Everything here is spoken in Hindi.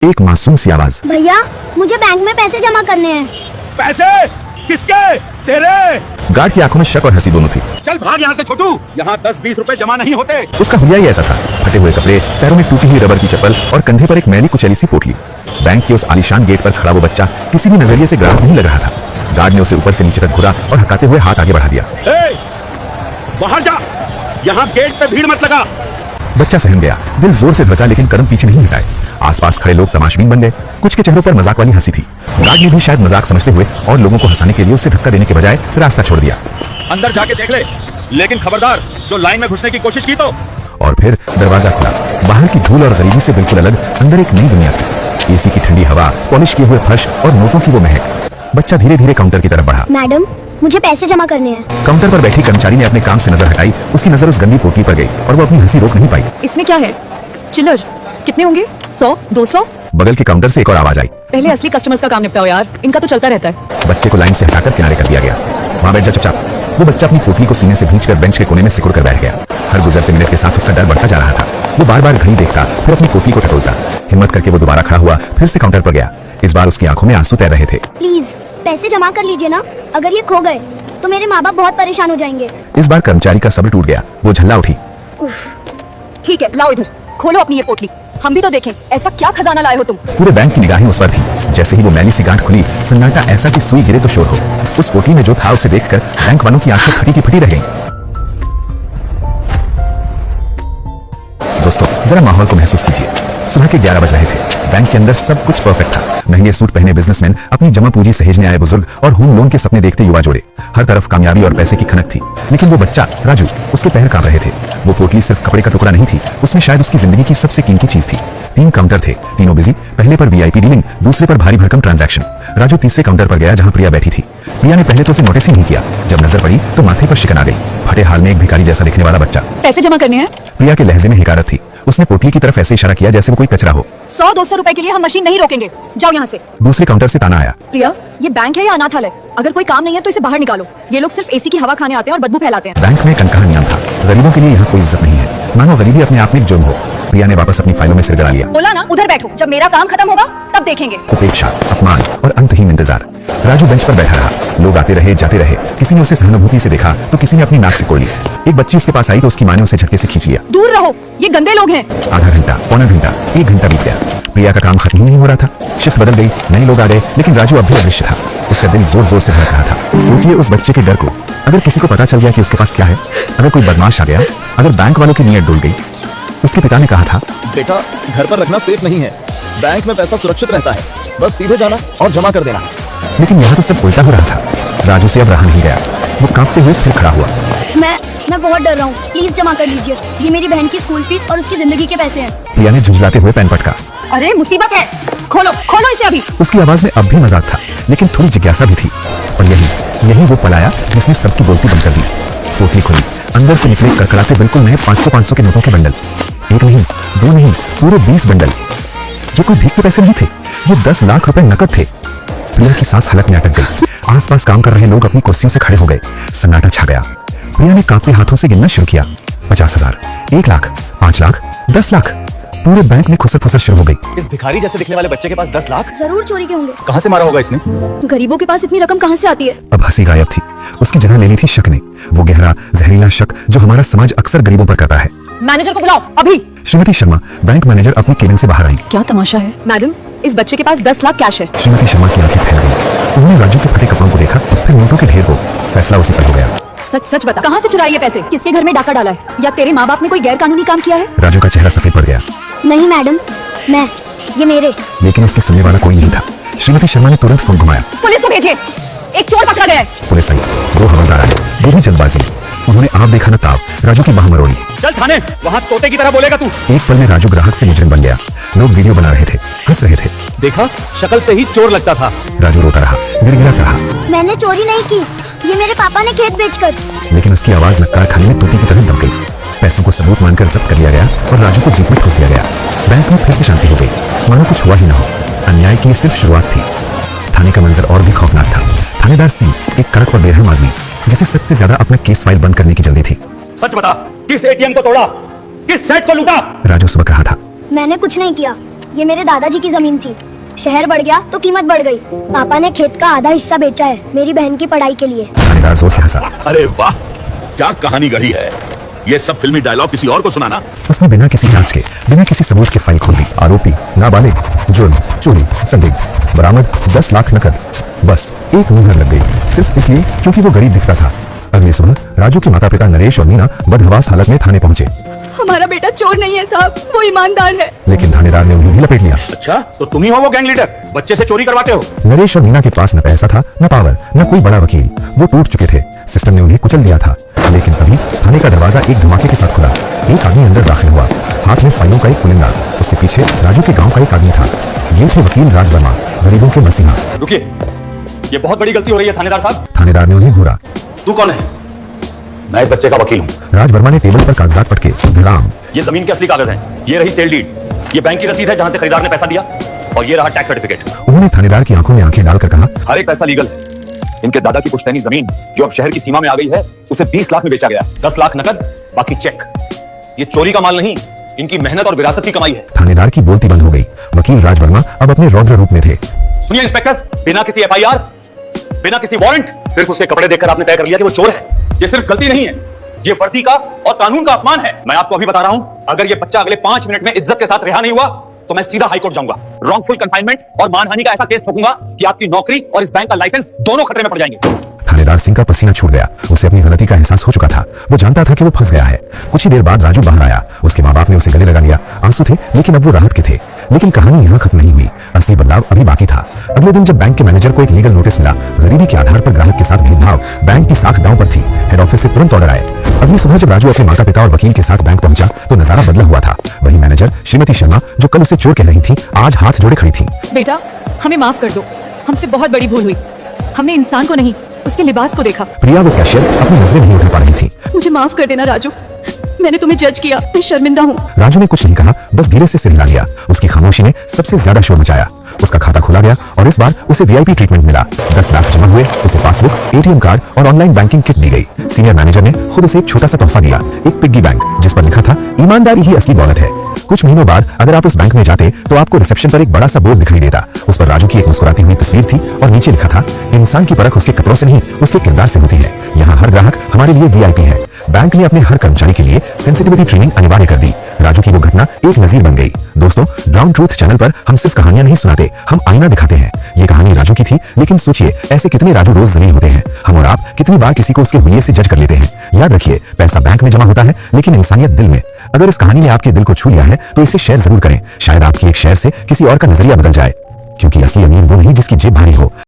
एक मासूम सी आवाज, भैया मुझे बैंक में पैसे जमा करने हैं। पैसे? किसके? तेरे? गार्ड की आंखों में शक और हंसी दोनों थी। चल भाग यहाँ से छोटू, यहाँ 10-20 रुपए जमा नहीं होते। उसका हुलिया ही ऐसा था, फटे हुए कपड़े, पैरों में टूटी हुई रबर की चप्पल और कंधे पर एक मैली कुचैली सी पोटली। बैंक के उस आलीशान गेट पर खड़ा वो बच्चा किसी भी नजरिए से ग्राहक नहीं लग रहा था। गार्ड ने उसे ऊपर से नीचे तक घुरा और हकाते हुए हाथ आगे बढ़ा दिया। बाहर जा, यहाँ गेट पे भीड़ मत लगा। बच्चा सहम गया, दिल जोर से धड़का, लेकिन कदम पीछे नहीं हटाए। आसपास खड़े लोग तमाशबीन बन गए। कुछ के चेहरों पर मजाक वाली हंसी थी। गार्ड ने भी शायद मजाक समझते हुए और लोगों को हंसाने के लिए उसे धक्का देने के बजाय रास्ता छोड़ दिया। अंदर जाके देख ले, लेकिन खबरदार जो लाइन में घुसने की कोशिश की तो। और फिर दरवाजा खुला। बाहर की धूल और गरीबी से बिल्कुल अलग अंदर एक नई दुनिया थी। एसी की ठंडी हवा, पॉलिश किए हुए फर्श और नोटों की वो महक। बच्चा धीरे धीरे काउंटर की तरफ बढ़ा। मैडम मुझे पैसे जमा करने हैं। काउंटर पर बैठी कर्मचारी ने अपने काम से नजर हटाई। उसकी नजर उस गंदी पोटली पर गई और वो अपनी हंसी रोक नहीं पाई। इसमें क्या है? चिल्लर कितने होंगे? 100, 200? बगल के काउंटर से एक और आवाज आई। पहले असली कस्टमर्स का काम निपटाओ यार, इनका तो चलता रहता है। बच्चे को लाइन से हटाकर किनारे कर दिया गया। वहाँ बैठ जा चुपचाप। वो बच्चा अपनी पोटली को सीने से भींचकर बेंच के कोने में सिकुड़ कर बैठ गया। हर गुजरते मिनट के साथ उसका डर बढ़ता जा रहा था। वो बार बार घड़ी देखता, फिर अपनी पोटली को टटोलता। हिम्मत करके वो दोबारा खड़ा हुआ, फिर से काउंटर पर गया। इस बार उसकी आंखों में आंसू तैर रहे थे। प्लीज पैसे जमा कर लीजिए ना, अगर ये खो गए तो मेरे माँ बाप बहुत परेशान हो जाएंगे। इस बार कर्मचारी का सब्र टूट गया। वो झल्ला उठी। ठीक है, लाओ इधर, खोलो अपनी ये पोटली, हम भी तो देखें ऐसा क्या खजाना लाए हो तुम। पूरे बैंक की निगाहें उस पर थी। जैसे ही वो मैली सी गांठ खुली, सन्नाटा ऐसा कि सुई गिरे तो शोर हो। उस पोटली में जो था उसे देखकर बैंक वालों की आंखें फटी की फटी रह गईं। दोस्तों जरा माहौल को महसूस कीजिए। सुबह के 11 बज रहे थे। बैंक के अंदर सब कुछ परफेक्ट था। महंगे सूट पहने बिजनेसमैन, अपनी जमा पूंजी सहेजने आए बुजुर्ग और होम लोन के सपने देखते युवा जोड़े। हर तरफ कामयाबी और पैसे की खनक थी। लेकिन वो बच्चा राजू, उसके पैर कांप रहे थे। वो पोटली सिर्फ कपड़े का टुकड़ा नहीं थी, उसमें शायद उसकी जिंदगी की सबसे कीमती चीज थी। 3 काउंटर थे, तीनों बिजी। पहले पर वीआईपी डीलिंग, दूसरे पर भारी भरकम ट्रांजैक्शन। राजू तीसरे काउंटर पर गया जहां प्रिया बैठी थी। प्रिया ने पहले तो उसे नोटिस ही नहीं किया। जब नजर पड़ी तो माथे पर शिकन आ गई। फटे हाल में एक भिखारी जैसा दिखने वाला बच्चा। पैसे जमा करने हैं? प्रिया के लहजे में हिकारत थी। उसने पोटली की तरफ ऐसे इशारा किया जैसे वो कोई कचरा हो। 100-200 रुपए के लिए हम मशीन नहीं रोकेंगे, जाओ यहाँ से। दूसरे काउंटर से ताना आया। प्रिया, ये बैंक है या अनाथालय? अगर कोई काम नहीं है तो इसे बाहर निकालो। ये लोग सिर्फ एसी की हवा खाने आते हैं और बदबू फैलाते हैं। बैंक में कनकहा नियम था, गरीबों के लिए यहाँ कोई इज्जत नहीं है, मानो गरीबी अपने आप में एक जुर्म हो। प्रिया ने वापस अपनी फाइलों में सिर गड़ा लिया। बोला ना उधर बैठो, जब मेरा काम खत्म होगा तब देखेंगे। उपेक्षा, अपमान और अंतहीन इंतजार। राजू बेंच पर बैठा रहा। लोग आते रहे जाते रहे। किसी ने उसे सहानुभूति से देखा तो किसी ने अपनी नाक से कोड़ ली। एक बच्ची उसके पास आई तो उसकी माँ ने उसे झटके से खींच लिया। दूर रहो, ये गंदे लोग हैं। आधा घंटा, पौना घंटा, 1 घंटा बीत गया। प्रिया का काम खत्म ही नहीं हो रहा था। शिफ्ट बदल गई, नए लोग आ गए, लेकिन राजू अब भी अदृश्य था। उसका दिल जोर जोर से धड़क रहा था। सोचिए उस बच्चे के डर को। अगर किसी को पता चल गया कि उसके पास क्या है, अगर कोई बदमाश आ गया, अगर बैंक वालों की नीयत डूल गई। उसके पिता ने कहा था, बेटा घर पर रखना सेफ नहीं है, बैंक में पैसा सुरक्षित रहता है, बस सीधे जाना और जमा कर देना। लेकिन यहाँ तो सब उल्टा हो रहा था। राजू से अब रहा नहीं गया। वो कांपते हुए फिर खड़ा हुआ। मैं बहुत डर रहा हूँ, प्लीज जमा कर लीजिए। ये मेरी बहन की स्कूल फीस और उसकी जिंदगी के पैसे हैं। प्रिया ने झुंझलाते हुए पेन पटका। अरे मुसीबत है, खोलो खोलो इसे अभी। उसकी आवाज में अब भी मजाक था, लेकिन थोड़ी जिज्ञासा भी थी। और यही वो पल आया जिसने सबकी बोलती बंद कर दी। पोटली खुली, अंदर से निकले कड़कड़ाते बिल्कुल नए 500-500 के नोटों के बंडल। 1 नहीं, 2 नहीं, पूरे 20 बंडल। ये कोई भीख के पैसे नहीं थे, ये 10 लाख रुपए नकद थे। प्रिया की सांस हलक में अटक गई। आसपास काम कर रहे लोग अपनी कुर्सियों से खड़े हो गए। सन्नाटा छा गया। प्रिया ने कांपते हाथों से गिनना शुरू किया। 50,000, 1 लाख, 5 लाख, 10 लाख। पूरे बैंक में खुसर फुसर शुरू हो गई। इस भिखारी जैसे दिखने वाले बच्चे के पास 10 लाख जरूर चोरी के होंगे। कहाँ से मारा होगा इसने? गरीबों के पास इतनी रकम कहाँ से आती है? अब हंसी गायब थी। उसकी जगह ले ली थी शक ने। वो गहरा जहरीला शक जो हमारा समाज अक्सर गरीबों पर करता है। मैनेजर को बुलाओ अभी। श्रीमती शर्मा, बैंक मैनेजर, अपनी केबिन से बाहर आई। क्या तमाशा है? मैडम, इस बच्चे के पास 10 लाख कैश है। श्रीमती शर्मा की आंखें फैल गईं। उन्होंने राजू के फटे कपड़ों को देखा, फिर नोटों के ढेर को। फैसला उसी पर हो गया। सच सच बता, कहाँ से चुराए ये पैसे? किसके घर में डाका डाला है? या तेरे माँ बाप ने कोई गैर कानूनी काम किया है? राजू का चेहरा सफेद पड़ गया। नहीं मैडम, ये मेरे। लेकिन उससे सुनने वाला कोई नहीं था। श्रीमती शर्मा ने तुरंत फोन घुमाया। पुलिस को भेजिए, एक चोर पकड़ा गया है। पुलिस आई, 2 हवलदार आए, वो भी जल्दबाजी। उन्होंने आप देखा न ताव, राजू की बाह मरोड़ी। चल थाने, वहाँ तोते की तरह बोलेगा तू। एक पल में राजू ग्राहक से मुजरिम बन गया। लोग वीडियो बना रहे थे, हंस रहे थे। देखा, शक्ल से ही चोर लगता था। राजू रोता रहा, गिड़गिड़ाता रहा। मैंने चोरी नहीं की, ये मेरे पापा ने खेत बेचकर। लेकिन उसकी आवाज नक्कार खाने में तोती की तरह दब गई। पैसों को सबूत मानकर जब्त कर लिया गया और राजू को जीप में ठूस दिया गया। बैंक में फिर से शांति हो गई, मानो कुछ हुआ ही न हो। अन्याय की सिर्फ शुरुआत थी। थाने का मंजर और भी खौफनाक था। थानेदार सिंह, एक कड़क और बेरहम आदमी, जिसे सबसे ज्यादा अपना केस फाइल बंद करने की जल्दी थी। सच बता, किस एटीएम को तोड़ा, किस सेट को लूटा? राजू सुबह रहा था। मैंने कुछ नहीं किया, ये मेरे दादाजी की जमीन थी। शहर बढ़ गया तो कीमत बढ़ गई। पापा ने खेत का आधा हिस्सा बेचा है मेरी बहन की पढ़ाई के लिए। थानेदार जोर से हंसा। अरे वाह, क्या कहानी गढ़ी है। ये सब फिल्मी डायलॉग किसी और को सुनाना। उसने बिना किसी जांच के, बिना किसी सबूत के फाइल खोल दी। आरोपी नाबालिग, जुर्म, चोरी, संदिग्ध, बरामद 10 लाख नकद। बस एक मुहर लग गई, सिर्फ इसलिए क्योंकि वो गरीब दिखता था। अगली सुबह राजू के माता पिता नरेश और मीना बदहवास हालत में थाने पहुंचे। हमारा बेटा चोर नहीं है साहब, वो ईमानदार है। लेकिन थानेदार ने उन्हें भी लपेट लिया। अच्छा, तो तुम ही हो वो गैंग लीडर, बच्चे से चोरी करवाते हो। नरेश और मीना के पास न पैसा था, न पावर, न कोई बड़ा वकील। वो टूट चुके थे, सिस्टम ने उन्हें कुचल दिया था। लेकिन अभी थाने का दरवाजा एक धमाके के साथ खुला। एक आदमी अंदर दाखिल हुआ, हाथ में फाइलों का एक पुलिंदा। उसके पीछे राजू के गांव का एक आदमी था। ये थे वकील राज वर्मा, गरीबों के मसीहा। रुकिए, ये बहुत बड़ी गलती हो रही है थानेदार साहब। थानेदार ने उन्हें घूरा। तू कौन है? मैं इस बच्चे का वकील हूँ। राज वर्मा ने टेबल पर कागजात पटके। धड़ाम। ये जमीन के असली कागज हैं। ये रही सेल डीड, ये बैंक की रसीद है जहाँ से खरीदार ने पैसा दिया, और ये रहा टैक्स सर्टिफिकेट। उन्होंने थानेदार की आंखों में आंखें डालकर कहा, हर एक पैसा लीगल है। इनके दादा की पुश्तैनी जमीन जो अब शहर की सीमा में आ गई है, उसे 20 लाख में बेचा गया। 10 लाख नकद, बाकी चेक। ये चोरी का माल नहीं, इनकी मेहनत और विरासत की कमाई है। थानेदार की बोलती बंद हो गई। वकील राज वर्मा अब अपने रौद्र रूप में थे। सुनिए इंस्पेक्टर, बिना किसी FIR, बिना किसी वारंट, सिर्फ उसके कपड़े देखकर आपने तय कर लिया कि वो चोर है। ये सिर्फ गलती नहीं है, ये वर्दी का और कानून का अपमान है। मैं आपको अभी बता रहा हूं, अगर ये बच्चा अगले 5 मिनट में इज्जत के साथ रिहा नहीं हुआ तो मैं सीधा हाईकोर्ट जाऊंगा। रॉन्गफुल कंफाइनमेंट और मानहानि का ऐसा केस ठोकूंगा कि आपकी नौकरी और इस बैंक का लाइसेंस दोनों खतरे में पड़ जाएंगे। थानेदार सिंह का पसीना छूट गया। उसे अपनी गलती का एहसास हो चुका था। वो जानता था कि वो फंस गया है। कुछ ही देर बाद राजू बाहर आया। उसके माँ बाप ने उसे गले लगा लिया। आंसू थे, लेकिन अब वो राहत के थे। लेकिन कहानी यहाँ खत्म नहीं हुई। असली बदलाव अभी बाकी था। अगले दिन जब बैंक के मैनेजर को एक लीगल नोटिस मिला, गरीबी के आधार पर ग्राहक के साथ भेदभाव, बैंक की साख दांव पर थी। हेड ऑफिस से तुरंत ऑर्डर आए। अगली सुबह जब राजू अपने माता पिता और वकील के साथ बैंक पहुंचा तो नजारा बदला हुआ था। वही मैनेजर श्रीमती शर्मा, जो कल उसे चोर कह रही थी, आज हाथ जोड़े खड़ी थी। बेटा हमें माफ कर दो, हमसे बहुत बड़ी भूल हुई। हमने इंसान को नहीं, उसके लिबास को देखा। प्रिया, वो कैशियर, अपनी नजरें नहीं उठा पा रही थी। मुझे माफ कर देना राजू, मैंने तुम्हें जज किया, मैं शर्मिंदा हूँ। राजू ने कुछ नहीं कहा, बस धीरे से सिर हिला लिया। उसकी खामोशी ने सबसे ज्यादा शोर मचाया। उसका खाता खोला गया और इस बार उसे VIP ट्रीटमेंट मिला। 10 लाख जमा हुए। उसे पासबुक, ATM कार्ड और ऑनलाइन बैंकिंग किट दी गई। सीनियर मैनेजर ने खुद उसे एक छोटा सा तोहफा दिया, एक पिग्गी बैंक, जिस पर लिखा था, ईमानदारी ही असली दौलत है। कुछ महीनों बाद अगर आप उस बैंक में जाते तो आपको रिसेप्शन पर एक बड़ा सा बोर्ड दिखाई देता। उस पर राजू की एक मुस्कुराती हुई तस्वीर थी और नीचे लिखा था, इंसान की परख उसके कपड़ों से नहीं, उसके किरदार से होती है। यहाँ हर ग्राहक हमारे लिए VIP है। बैंक ने अपने हर कर्मचारी के लिए सेंसिटिविटी ट्रेनिंग अनिवार्य कर दी। राजू की वो घटना एक नजीर बन गई। दोस्तों, ग्राउंड ट्रूथ चैनल पर हम सिर्फ कहानियां नहीं सुनाते, हम आईना दिखाते हैं। ये कहानी राजू की थी, लेकिन सोचिए, ऐसे कितने राजू रोज जमीन होते हैं। हम और आप कितनी बार किसी को उसके हुलिये से जज कर लेते हैं। याद रखिए, पैसा बैंक में जमा होता है, लेकिन इंसानियत दिल में। अगर इस कहानी ने आपके दिल को छू लिया है तो इसे शेयर जरूर करें। शायद आपकी एक शेयर से किसी और का नजरिया बदल जाए, क्योंकि असली अमीर वो नहीं जिसकी जेब भारी हो,